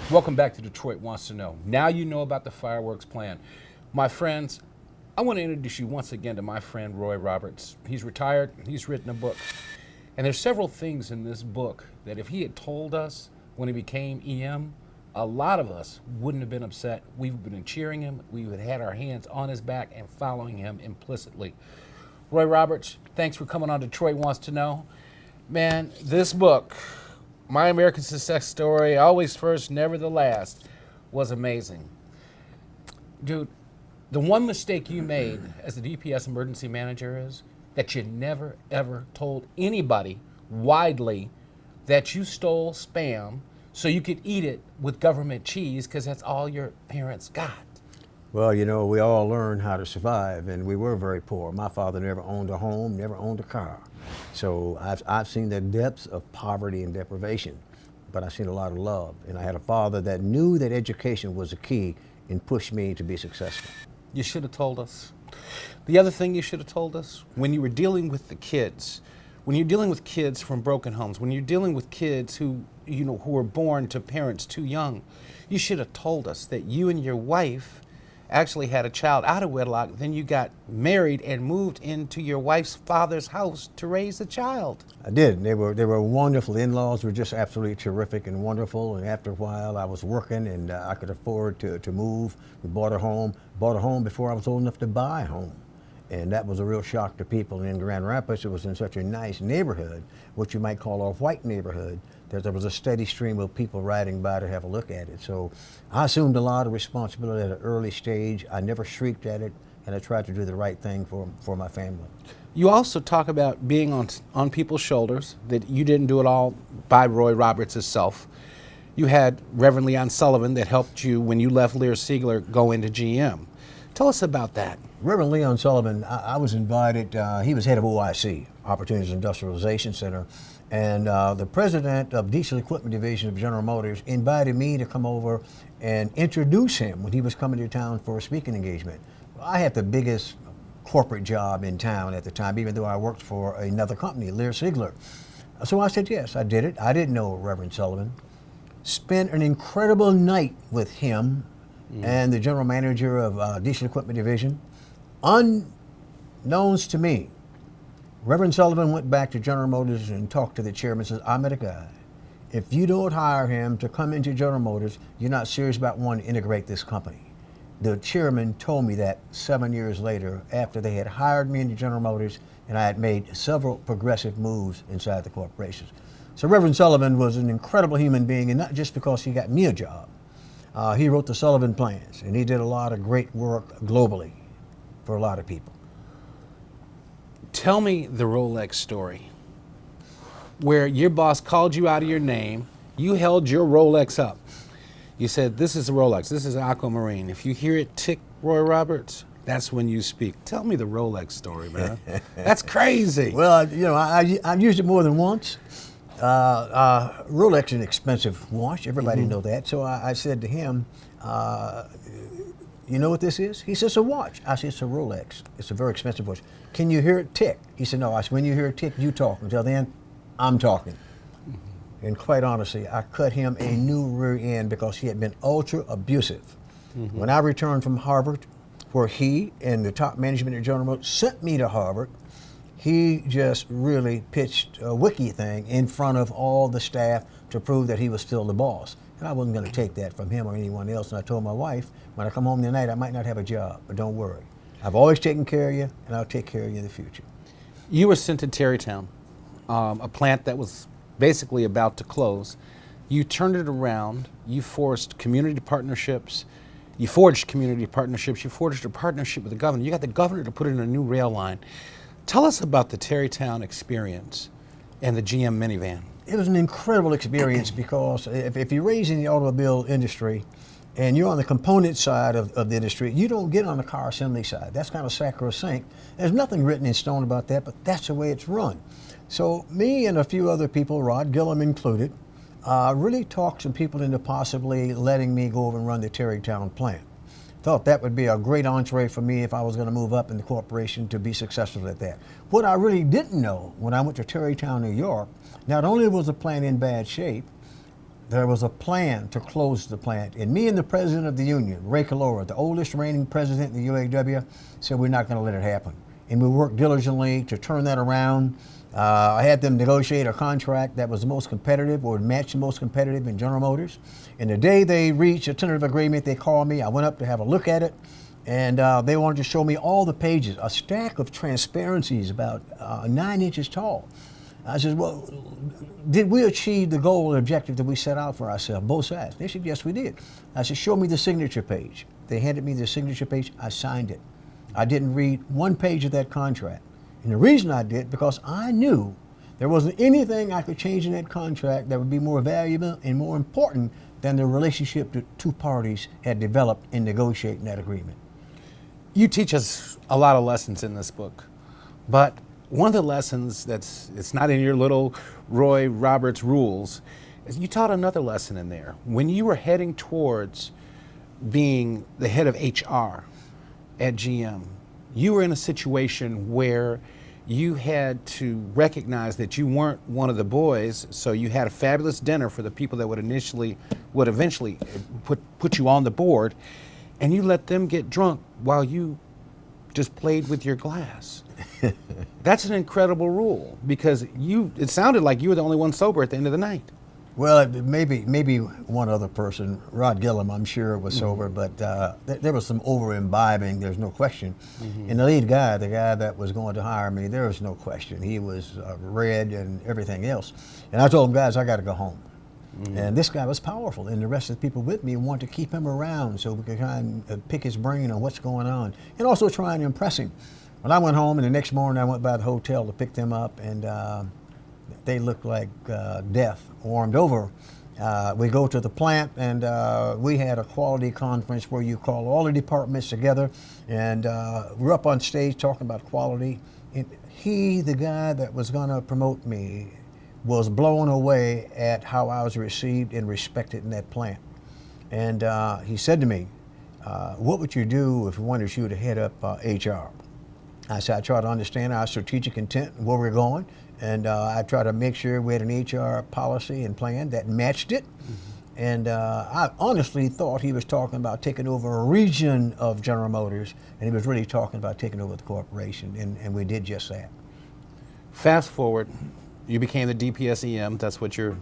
Welcome back to Detroit Wants to Know. Now you know about the fireworks plan. My friends, I want to introduce you once again to my friend Roy Roberts. He's retired, he's written a book. And there's several things in this book that if he had told us when he became EM, a lot of us wouldn't have been upset. We've been cheering him, we would have had our hands on his back and following him implicitly. Roy Roberts, thanks for coming on Detroit Wants to Know. Man, this book, My American Success Story, Always First, Never the Last, was amazing. Dude, the one mistake you made as the DPS emergency manager is that you never ever told anybody widely that you stole Spam so you could eat it with government cheese because that's all your parents got. Well, you know, we all learn how to survive, and we were very poor. My father never owned a home, never owned a car. So I've seen the depths of poverty and deprivation, but I've seen a lot of love. And I had a father that knew that education was the key and pushed me to be successful. You should have told us. The other thing you should have told us, when you were dealing with the kids, when you're dealing with kids from broken homes, when you're dealing with kids who were born to parents too young, you should have told us that you and your wife actually had a child out of wedlock, then you got married and moved into your wife's father's house to raise the child. I did. They were wonderful. In-laws were just absolutely terrific and wonderful. And after a while, I was working and I could afford to move. We bought a home before I was old enough to buy a home. And that was a real shock to people. And in Grand Rapids, it was in such a nice neighborhood, what you might call a white neighborhood, that there was a steady stream of people riding by to have a look at it. So I assumed a lot of responsibility at an early stage. I never shrieked at it, and I tried to do the right thing for my family. You also talk about being on people's shoulders, that you didn't do it all by Roy Roberts himself. You had Reverend Leon Sullivan that helped you when you left Lear Siegler go into GM. Tell us about that. Reverend Leon Sullivan, I was invited, he was head of OIC, Opportunities Industrialization Center, and the president of Diesel Equipment Division of General Motors invited me to come over and introduce him when he was coming to town for a speaking engagement. I had the biggest corporate job in town at the time, even though I worked for another company, Lear Siegler. So I said yes, I did it. I didn't know Reverend Sullivan. Spent an incredible night with him and the general manager of Diesel Equipment Division. Unknowns to me, Reverend Sullivan went back to General Motors and talked to the chairman and says, I met a guy. If you don't hire him to come into General Motors, you're not serious about wanting to integrate this company. The chairman told me that 7 years later, after they had hired me into General Motors and I had made several progressive moves inside the corporation. So Reverend Sullivan was an incredible human being, and not just because he got me a job. He wrote the Sullivan Plans, and he did a lot of great work globally for a lot of people. Tell me the Rolex story, where your boss called you out of your name, you held your Rolex up. You said, this is a Rolex, this is an Aquamarine. If you hear it tick, Roy Roberts, that's when you speak. Tell me the Rolex story, man. That's crazy. Well, you know, I've used it more than once. Rolex is an expensive watch, everybody know that. So I said to him, you know what this is? He says, a watch. I said, it's a Rolex. It's a very expensive watch. Can you hear it tick? He said, no. I said, when you hear it tick, you talk. Until then, I'm talking. And quite honestly, I cut him a new rear end because he had been ultra abusive. When I returned from Harvard, where he and the top management at General Motors sent me to Harvard, he just really pitched a wiki thing in front of all the staff to prove that he was still the boss. And I wasn't going to take that from him or anyone else. And I told my wife, when I come home tonight, I might not have a job, but don't worry. I've always taken care of you, and I'll take care of you in the future. You were sent to Terrytown, a plant that was basically about to close. You turned it around, you forged community partnerships, you forged a partnership with the governor. You got the governor to put in a new rail line. Tell us about the Terrytown experience and the GM minivan. It was an incredible experience because if you're raised in the automobile industry and you're on the component side of the industry, you don't get on the car assembly side. That's kind of sacrosanct. There's nothing written in stone about that, but that's the way it's run. So me and a few other people, Rod Gillum included, really talked some people into possibly letting me go over and run the Terrytown plant. Thought that would be a great entree for me if I was going to move up in the corporation to be successful at that. What I really didn't know when I went to Terrytown, New York, not only was the plant in bad shape, there was a plan to close the plant. And me and the president of the union, Ray Calora, the oldest reigning president in the UAW, said we're not going to let it happen. And we worked diligently to turn that around. I had them negotiate a contract that was the most competitive or matched the most competitive in General Motors. And the day they reached a tentative agreement, they called me. I went up to have a look at it. And they wanted to show me all the pages, a stack of transparencies about 9 inches tall. I said, well, did we achieve the goal and objective that we set out for ourselves, both sides? They said, yes, we did. I said, show me the signature page. They handed me the signature page. I signed it. I didn't read one page of that contract. And the reason I did, because I knew there wasn't anything I could change in that contract that would be more valuable and more important than the relationship the two parties had developed in negotiating that agreement. You teach us a lot of lessons in this book, but one of the lessons it's not in your little Roy Roberts rules is you taught another lesson in there. When you were heading towards being the head of HR at GM, you were in a situation where you had to recognize that you weren't one of the boys, so you had a fabulous dinner for the people that would eventually put you on the board, and you let them get drunk while you just played with your glass. That's an incredible rule, because it sounded like you were the only one sober at the end of the night. Well, maybe one other person, Rod Gillum, I'm sure was sober, but there was some over-imbibing, there's no question. And the lead guy, the guy that was going to hire me, there was no question. He was red and everything else. And I told him, guys, I got to go home. And this guy was powerful, and the rest of the people with me wanted to keep him around so we could try and pick his brain on what's going on, and also try and impress him. When I went home, and the next morning I went by the hotel to pick them up, and they looked like death warmed over. We go to the plant, and we had a quality conference where you call all the departments together, and we're up on stage talking about quality. And he, the guy that was going to promote me, was blown away at how I was received and respected in that plant. And he said to me, what would you do if we wanted you to head up HR? I said, I try to understand our strategic intent and where we're going, and I try to make sure we had an HR policy and plan that matched it. And I honestly thought he was talking about taking over a region of General Motors, and he was really talking about taking over the corporation, and we did just that. Fast forward, you became the DPSEM. That's what your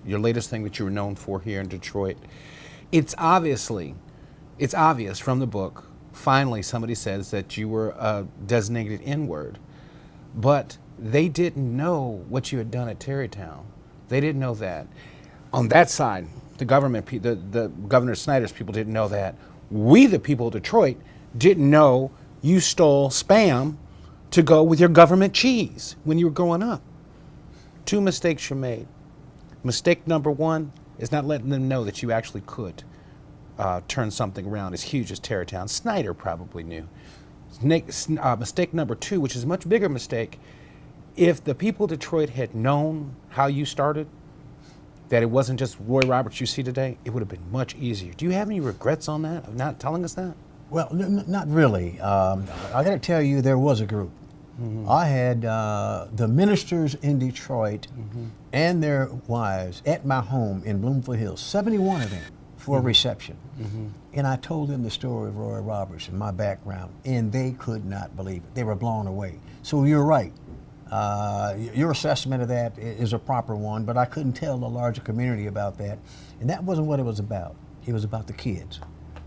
latest thing that you were known for here in Detroit. It's obvious from the book, finally somebody says that you were a designated N-word, but they didn't know what you had done at Tarrytown. They didn't know that. On that side, the government, the Governor Snyder's people didn't know that. We, the people of Detroit, didn't know you stole Spam to go with your government cheese when you were growing up. 2 mistakes you made. Mistake number 1 is not letting them know that you actually could turn something around as huge as Tarrytown. Snyder probably knew. Mistake number 2, which is a much bigger mistake, if the people of Detroit had known how you started, that it wasn't just Roy Roberts you see today, it would have been much easier. Do you have any regrets on that, of not telling us that? Well, not really. I got to tell you, there was a group. I had the ministers in Detroit and their wives at my home in Bloomfield Hills, 71 of them, for a reception. And I told them the story of Roy Roberts and my background, and they could not believe it. They were blown away. So you're right. Your assessment of that is a proper one, but I couldn't tell the larger community about that. And that wasn't what it was about. It was about the kids.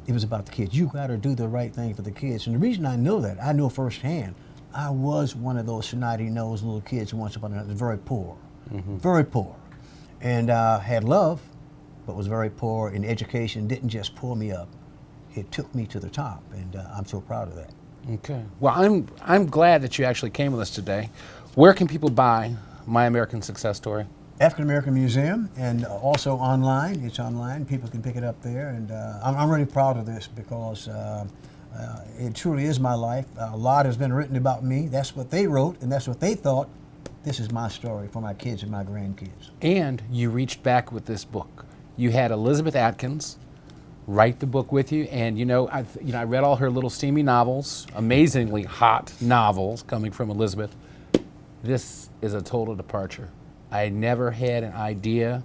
It was about the kids. You got to do the right thing for the kids. And the reason I know that, I know firsthand, I was one of those snotty-nosed little kids who once upon a time was very poor, very poor, and had love, but was very poor. And education didn't just pull me up; it took me to the top, and I'm so proud of that. Okay. Well, I'm glad that you actually came with us today. Where can people buy My American Success Story? African American Museum, and also online. It's online. People can pick it up there, and I'm really proud of this because. It truly is my life. A lot has been written about me. That's what they wrote, and that's what they thought. This is my story for my kids and my grandkids. And you reached back with this book. You had Elizabeth Atkins write the book with you, and I read all her little steamy novels, amazingly hot novels coming from Elizabeth. This is a total departure. I never had an idea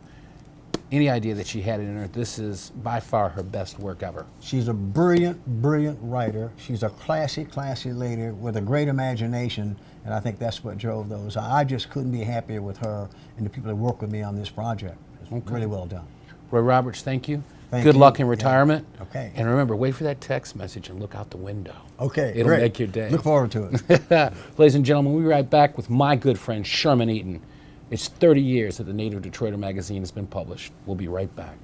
any idea that she had it in her. This is by far her best work ever. She's a brilliant, brilliant writer. She's a classy, classy lady with a great imagination, and I think that's what drove those. I just couldn't be happier with her and the people that work with me on this project. It's really well done. Roy Roberts, thank you. Thank Good you. luck in Yeah. retirement. Okay. And remember, wait for that text message and look out the window. Okay, It'll great. make your day. Look forward to it. Ladies and gentlemen, we'll be right back with my good friend Sherman Eaton. It's 30 years that the Native Detroiter magazine has been published. We'll be right back.